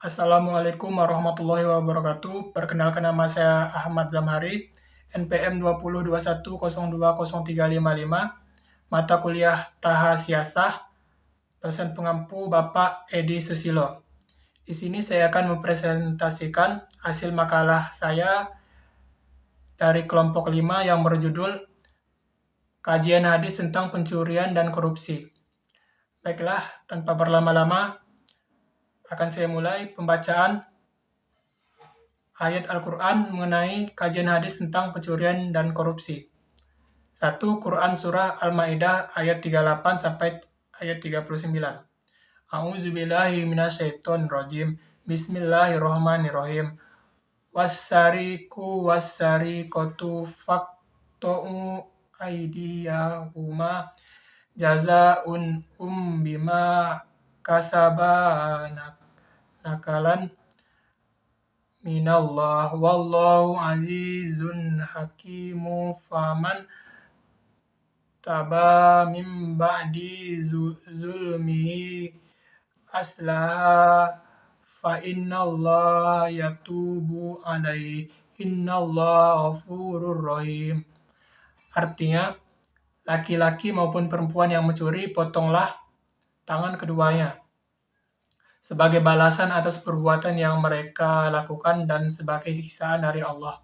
Assalamualaikum warahmatullahi wabarakatuh. Perkenalkan nama saya Ahmad Zamhari, NPM 2021020355, mata kuliah Taha Siasah, dosen pengampu Bapak Edi Susilo. Di sini saya akan mempresentasikan hasil makalah saya dari kelompok 5 yang berjudul Kajian Hadis tentang Pencurian dan Korupsi. Baiklah, tanpa berlama-lama, akan saya mulai pembacaan ayat Al-Quran mengenai kajian hadis tentang pencurian dan korupsi. 1. Quran Surah Al-Ma'idah ayat 38 sampai ayat 39. A'udzubillahi minasyaitonirrajim. Bismillahirrahmanirrahim. Wassariku wassariqatu faqta'u aydiyahuma jazaa'un bima kasaba nakalan minallah wallahu azizun hakimu faman taba min ba'di zulmihi aslaha fa innallaha yatubu alaihi innallaha ghafurur rahim. Artinya, laki-laki maupun perempuan yang mencuri, potonglah tangan keduanya sebagai balasan atas perbuatan yang mereka lakukan dan sebagai siksaan dari Allah.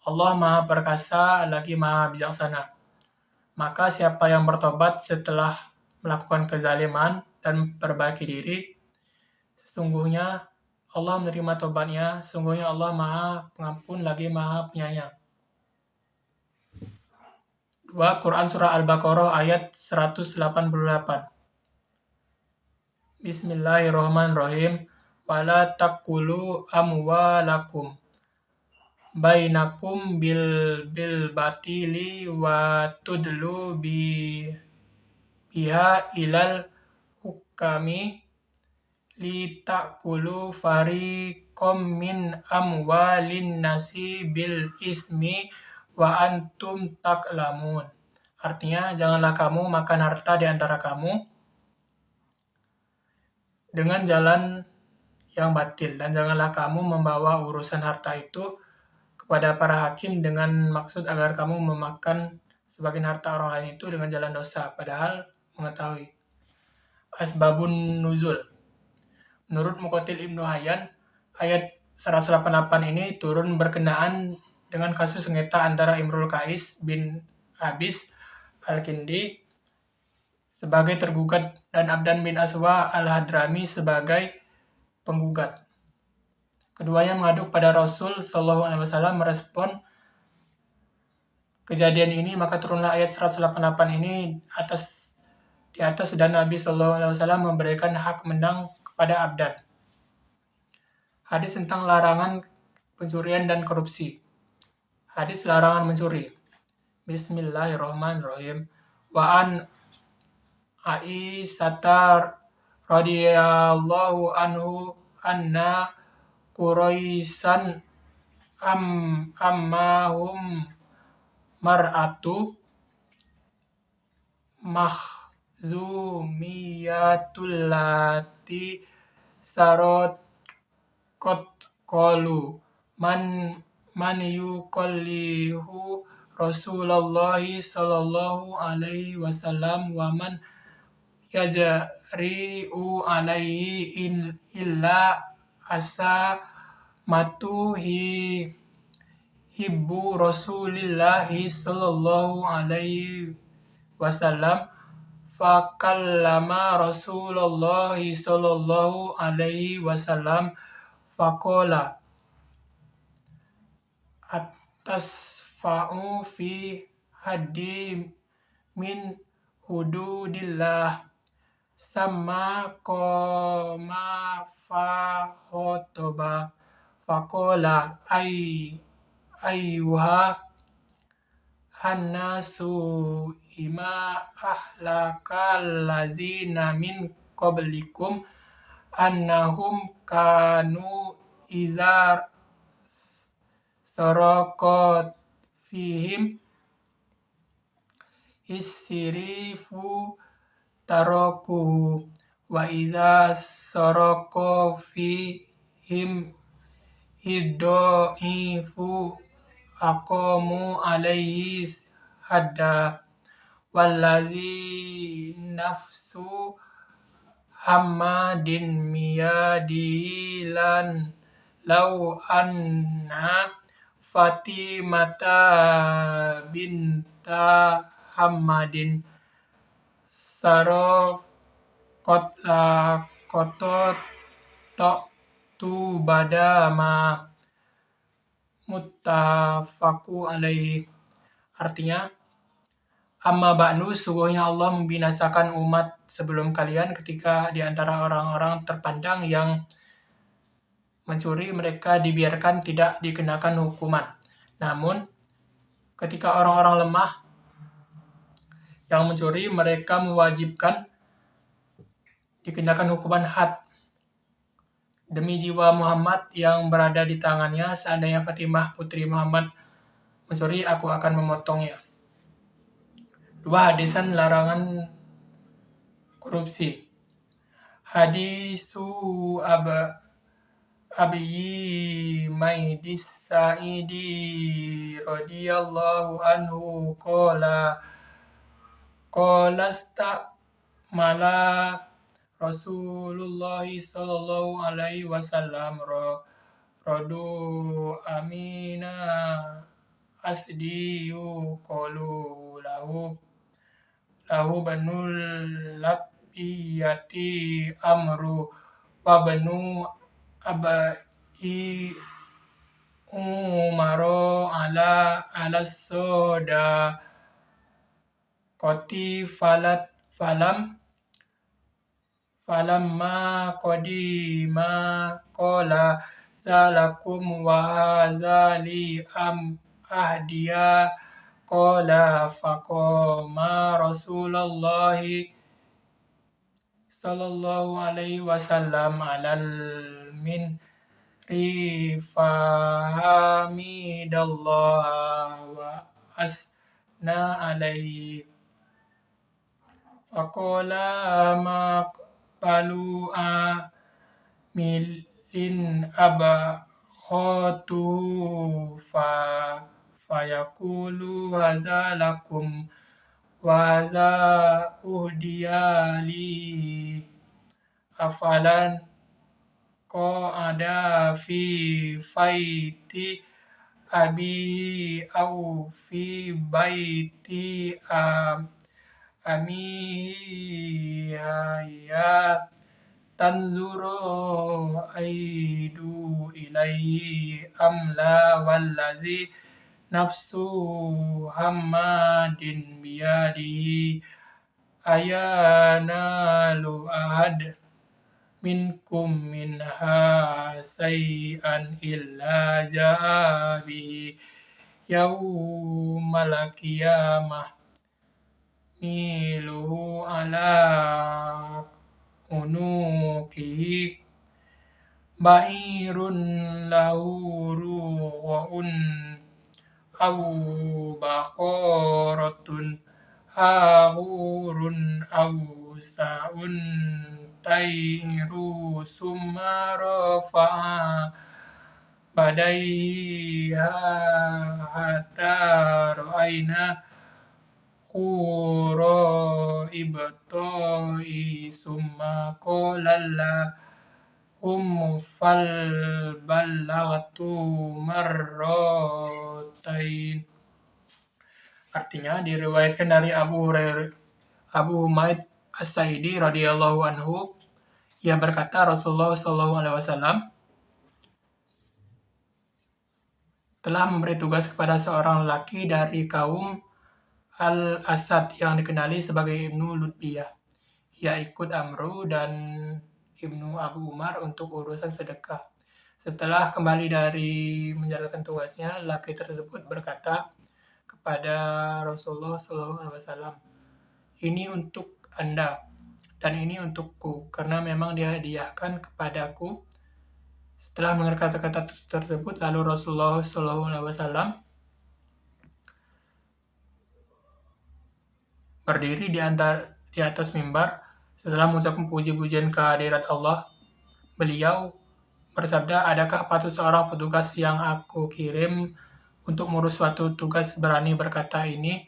Allah Maha Perkasa lagi Maha Bijaksana. Maka siapa yang bertobat setelah melakukan kezaliman dan perbaiki diri, sesungguhnya Allah menerima tobatnya, sesungguhnya Allah Maha Pengampun lagi Maha Penyayang. 2. Quran Surah Al-Baqarah ayat 188. Bismillahirrahmanirrahim. Wala taqulu amwalakum bainakum bil batili wa tudlu biha ilal hukami li ta'kulu fariqam min amwalin nasi bil ismi wa antum taklamun. Artinya, janganlah kamu makan harta di antara kamu dengan jalan yang batil, dan janganlah kamu membawa urusan harta itu kepada para hakim dengan maksud agar kamu memakan sebagian harta orang lain itu dengan jalan dosa, padahal mengetahui. Asbabun Nuzul. Menurut Muqatil Ibnu Hayyan, ayat 188 ini turun berkenaan dengan kasus sengketa antara Imrul Qais bin Abis Al-Kindi sebagai tergugat dan Abdan bin Aswa Al-Hadrami sebagai penggugat. Keduanya mengadu pada Rasul SAW. Merespon kejadian ini, maka turunlah ayat 188 ini di atas dan Nabi SAW memberikan hak menang kepada Abdan. Hadis tentang larangan pencurian dan korupsi. Hadis larangan mencuri. Bismillahirrahmanirrahim. Wa an Aisyah radhiyallahu anhu anna Quraisan ammahum mar'atu makhzumiyatul lati sarot kot qalu man yuqallihu Rasulullahi sallallahu alaihi wasallam wa man yajri'u alaihi illa asa matuhi hibbu Rasulillahi sallallahu alaihi wasallam fakallama Rasulullahi sallallahu alaihi wasallam faqala atasfa'u fi haddi min hududillah sama koma fa khotoba faqala ayyuha hannasu ima ahlakal lazina min qablikum annahum kanu izar sorokot fihim isrifu tarokuhu wa iza soroko him iddo'ifu aqamu alaihi hadda wallazi nafsu Hammadin miyadihi lan lau anna Fatimata binta Hammadin sarof kotla kotot tok tu badama muttafaku alaihi. Artinya, amma ba'du, sungguhnya Allah membinasakan umat sebelum kalian ketika di antara orang-orang terpandang yang mencuri mereka dibiarkan tidak dikenakan hukuman. Namun, ketika orang-orang lemah yang mencuri mereka mewajibkan dikenakan hukuman had. Demi jiwa Muhammad yang berada di tangannya, seandainya Fatimah putri Muhammad mencuri, aku akan memotongnya. 2. Hadisan larangan korupsi. Hadisu Abi Maidis Sa'idi radhiyallahu anhu qala mala Rasulullah sallallahu alaihi wasallam radu amina asdiyu qalu lahu banul labiyati amru wa banu abai umaro ala soda koti falamma qadima qala zalakum wa zali ahdiya qala faqama Rasulullahi sallallahu alaihi wasallam alal min fahamidallah wa asna alaihi faqala ma balu milin abakhotu fayaqulu hadza lakum wa hadza uhdiyali afalan ada fi faiti abi au fi baiti amiyaya tanzuru aidu ilaihi amla wallazi nafsu Hammadin biyadihi ayanalu ahad minkum minha say'an illa ja'a bihi yaumal qiyamah miluhu ala unuqihi ba'irun lahu rughun aw baqaratun hahurun aw sa'un tairu summa rafa'a badaiha hatta ra'aina khura ibta'i summa qala fal ballagtu marratain. Artinya diriwayatkan dari Abu Humaid As-Sa'idi radhiyallahu anhu, ia berkata Rasulullah sallallahu alaihi wasallam telah memberi tugas kepada seorang lelaki dari kaum Al-Asad yang dikenali sebagai Ibnu Lutbiyah. Ia ikut Amru dan Ibnu Abu Umar untuk urusan sedekah. Setelah kembali dari menjalankan tugasnya, lelaki tersebut berkata kepada Rasulullah SAW, ini untuk Anda dan ini untukku, karena memang dihadiahkan kepadaku. Setelah mendengar kata-kata tersebut, lalu Rasulullah SAW berdiri di atas mimbar. Setelah mengucapkan puji-pujian kehadirat Allah, beliau bersabda, "Adakah patut seorang petugas yang aku kirim untuk mengurus suatu tugas berani berkata, ini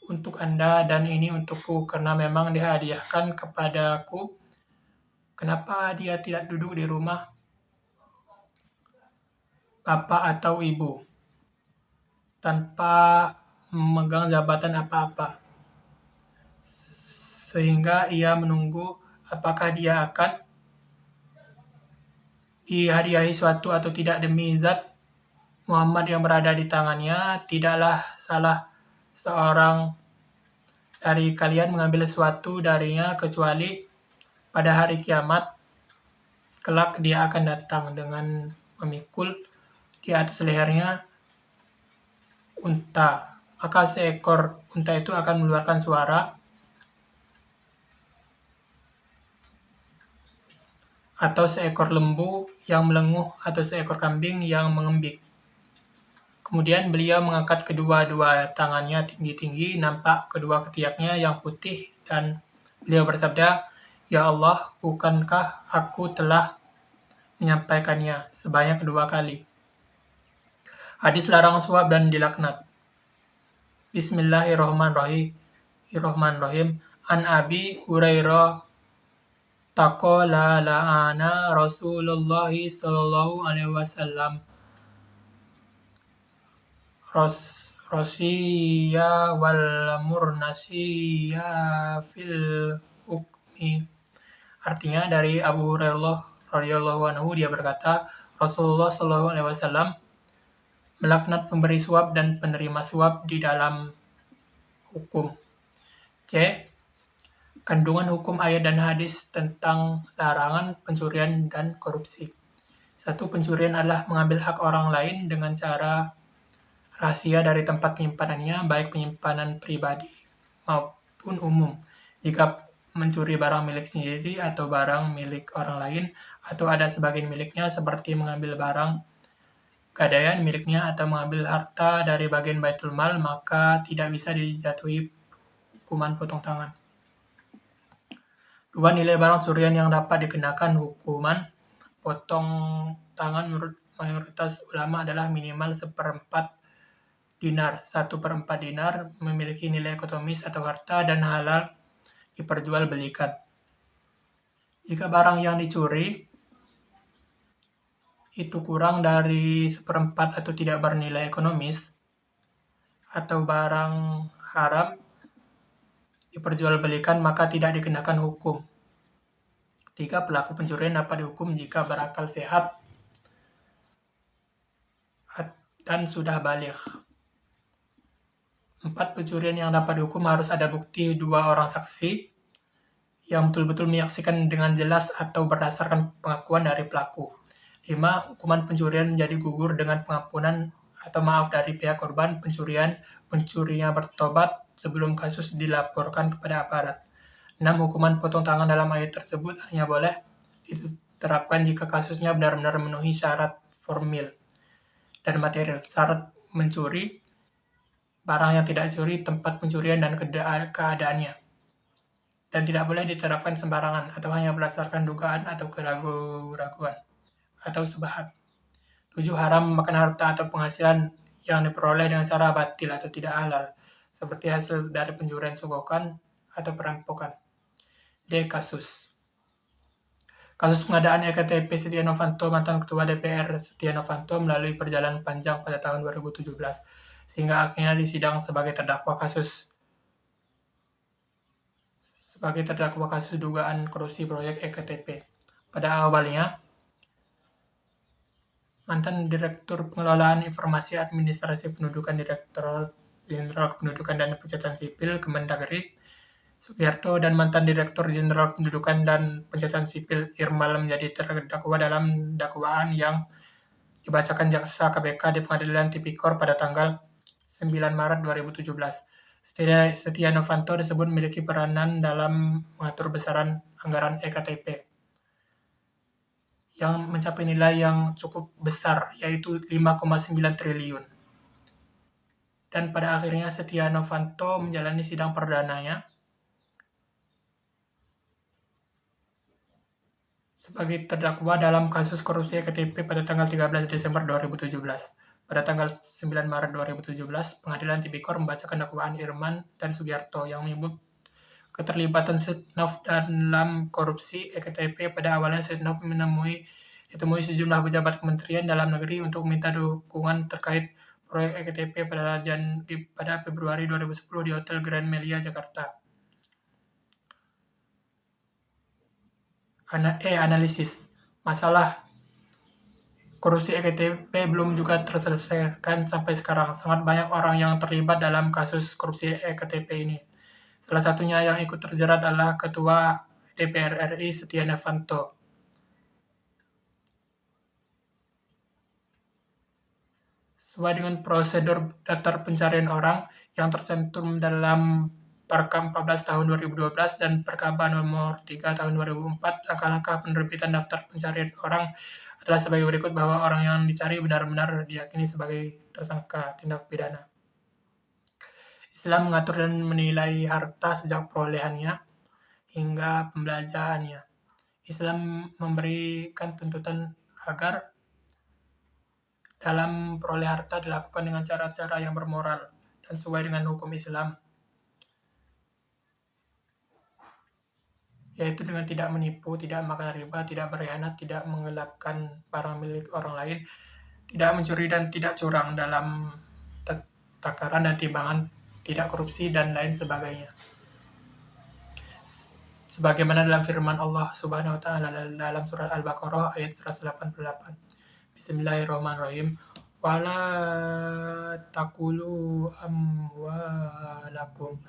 untuk Anda dan ini untukku, karena memang dihadiahkan kepadaku. Kenapa dia tidak duduk di rumah bapak atau ibu, tanpa memegang jabatan apa-apa, sehingga ia menunggu apakah dia akan dihadiahi suatu atau tidak demi zat Muhammad yang berada di tangannya. Tidaklah salah seorang dari kalian mengambil sesuatu darinya kecuali pada hari kiamat kelak dia akan datang dengan memikul di atas lehernya unta. Maka seekor unta itu akan mengeluarkan suara atau seekor lembu yang melenguh atau seekor kambing yang mengembik. Kemudian beliau mengangkat kedua-dua tangannya tinggi-tinggi, nampak kedua ketiaknya yang putih, dan beliau bersabda, "Ya Allah, bukankah aku telah menyampaikannya sebanyak 2 kali?" Hadis larang suap dan dilaknat. Bismillahirrahmanirrahim. An Abi Hurairah taqala la'ana Rasulullah sallallahu alaihi wasallam Rosiyya wal murnasiyya fil hukmi. Artinya dari Abu Hurairah radhiyallahu anhu, dia berkata, Rasulullah sallallahu alaihi wasallam melaknat pemberi suap dan penerima suap di dalam hukum. C. Kandungan hukum ayat dan hadis tentang larangan pencurian dan korupsi. 1. Pencurian adalah mengambil hak orang lain dengan cara rahasia dari tempat penyimpanannya, baik penyimpanan pribadi maupun umum. Jika mencuri barang milik sendiri atau barang milik orang lain, atau ada sebagian miliknya seperti mengambil barang gadaian miliknya atau mengambil harta dari bagian baitul mal, maka tidak bisa dijatuhi hukuman potong tangan. 2. Nilai barang curian yang dapat dikenakan hukuman potong tangan menurut mayoritas ulama adalah minimal 1/4 dinar. 1/4 dinar memiliki nilai ekonomis atau harta dan halal diperjualbelikan. Jika barang yang dicuri itu kurang dari 1/4 atau tidak bernilai ekonomis, atau barang haram diperjualbelikan, maka tidak dikenakan hukum. 3. Pelaku pencurian dapat dihukum jika berakal sehat dan sudah baligh. 4. Pencurian yang dapat dihukum harus ada bukti 2 orang saksi yang betul-betul menyaksikan dengan jelas atau berdasarkan pengakuan dari pelaku. 5. Hukuman pencurian menjadi gugur dengan pengampunan atau maaf dari pihak korban pencurinya bertobat sebelum kasus dilaporkan kepada aparat. 6. Hukuman potong tangan dalam ayat tersebut hanya boleh diterapkan jika kasusnya benar-benar memenuhi syarat formil dan material. Syarat mencuri, barang yang tidak dicuri, tempat pencurian, dan keadaannya. Dan tidak boleh diterapkan sembarangan atau hanya berdasarkan dugaan atau keraguan atau subhat. 7. Haram memakan harta atau penghasilan yang diperoleh dengan cara batil atau tidak halal, seperti hasil dari pencurian sogokan atau perampokan. D. Kasus pengadaan EKTP Setia Novanto, mantan Ketua DPR Setia Novanto, melalui perjalanan panjang pada tahun 2017, sehingga akhirnya disidang sebagai terdakwa kasus dugaan korupsi proyek EKTP. Pada awalnya, mantan Direktur Pengelolaan Informasi Administrasi Pendudukan Direktorat Jenderal Kependudukan dan Pencatatan Sipil Kemendagri Sugiharto dan mantan Direktur Jenderal Kependudukan dan Pencatatan Sipil Irmal menjadi terdakwa dalam dakwaan yang dibacakan Jaksa KPK di Pengadilan Tipikor pada tanggal 9 Maret 2017. Setia Novanto disebut memiliki peranan dalam mengatur besaran anggaran EKTP yang mencapai nilai yang cukup besar, yaitu 5,9 triliun. Dan pada akhirnya Setia Novanto menjalani sidang perdananya sebagai terdakwa dalam kasus korupsi EKTP pada tanggal 13 Desember 2017. Pada tanggal 9 Maret 2017, Pengadilan Tipikor membacakan dakwaan Irman dan Sugiharto yang menyebut keterlibatan Setnov dalam korupsi EKTP. Pada awalnya Setnov ditemui sejumlah pejabat kementerian dalam negeri untuk meminta dukungan terkait proyek EKTP pada Februari 2010 di Hotel Grand Melia, Jakarta. Analisis masalah korupsi EKTP belum juga terselesaikan sampai sekarang. Sangat banyak orang yang terlibat dalam kasus korupsi EKTP ini. Salah satunya yang ikut terjerat adalah Ketua DPR RI Setia Novanto. Sesuai dengan prosedur daftar pencarian orang yang tercantum dalam Perkap 14 tahun 2012 dan Perkaba nomor 3 tahun 2004, langkah-langkah penerbitan daftar pencarian orang adalah sebagai berikut, bahwa orang yang dicari benar-benar diyakini sebagai tersangka tindak pidana. Islam mengatur dan menilai harta sejak perolehannya hingga pembelanjaannya. Islam memberikan tuntutan agar dalam peroleh harta dilakukan dengan cara-cara yang bermoral dan sesuai dengan hukum Islam, yaitu dengan tidak menipu, tidak makan riba, tidak berkhianat, tidak menggelapkan barang milik orang lain, tidak mencuri dan tidak curang dalam takaran dan timbangan, tidak korupsi, dan lain sebagainya. Sebagaimana dalam firman Allah Subhanahu wa taala dalam surat Al-Baqarah ayat 188. Bismillahirrahmanirrahim. Wala taqulu amwalakum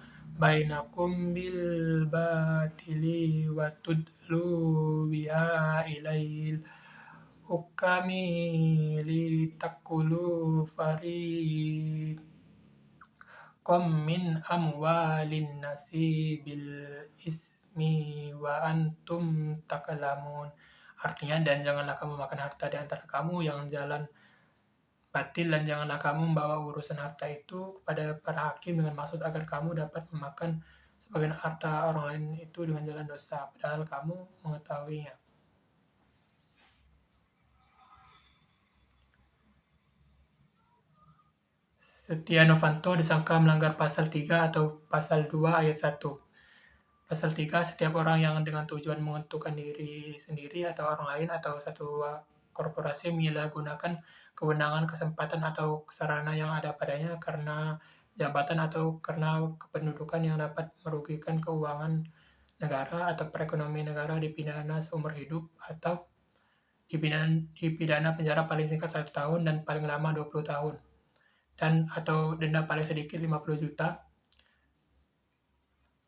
bainakum bil batili wa tudlu biha ilail hukami li takulu fariqam min amwalin nasi bil ismi wa antum takalamun. Artinya, dan janganlah kamu makan harta di antara kamu yang jalan batil, dan janganlah kamu membawa urusan harta itu kepada para hakim dengan maksud agar kamu dapat memakan sebagian harta orang lain itu dengan jalan dosa, padahal kamu mengetahuinya. Setia Novanto disangka melanggar pasal 3 atau pasal 2 ayat 1. Pasal 3, setiap orang yang dengan tujuan menguntungkan diri sendiri atau orang lain atau satu korporasi menyalahgunakan kewenangan, kesempatan, atau sarana yang ada padanya karena jabatan atau karena kependudukan yang dapat merugikan keuangan negara atau perekonomian negara, dipidana seumur hidup atau dipidana penjara paling singkat 1 tahun dan paling lama 20 tahun, dan atau denda paling sedikit 50 juta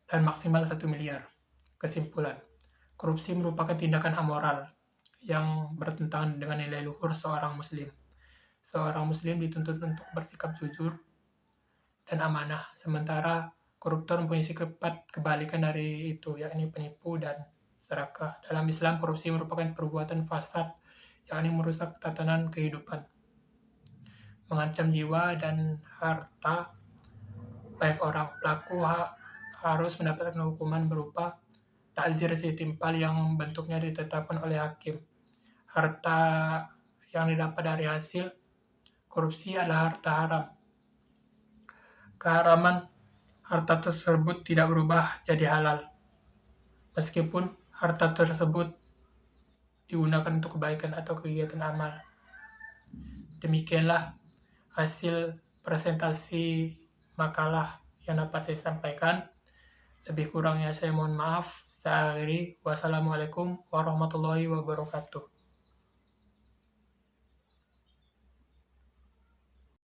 dan maksimal 1 miliar. Kesimpulan, korupsi merupakan tindakan amoral yang bertentangan dengan nilai luhur seorang muslim. Seorang muslim dituntut untuk bersikap jujur dan amanah, sementara koruptor mempunyai sifat kebalikan dari itu, yakni penipu dan serakah. Dalam Islam, korupsi merupakan perbuatan fasad, yakni merusak tatanan kehidupan, mengancam jiwa dan harta baik orang. Pelaku harus mendapatkan hukuman berupa takzir setimpal yang bentuknya ditetapkan oleh hakim. Harta yang didapat dari hasil korupsi adalah harta haram. Keharaman harta tersebut tidak berubah jadi halal, meskipun harta tersebut digunakan untuk kebaikan atau kegiatan amal. Demikianlah hasil presentasi makalah yang dapat saya sampaikan. Lebih kurangnya saya mohon maaf. Saya akhiri. Wassalamualaikum warahmatullahi wabarakatuh.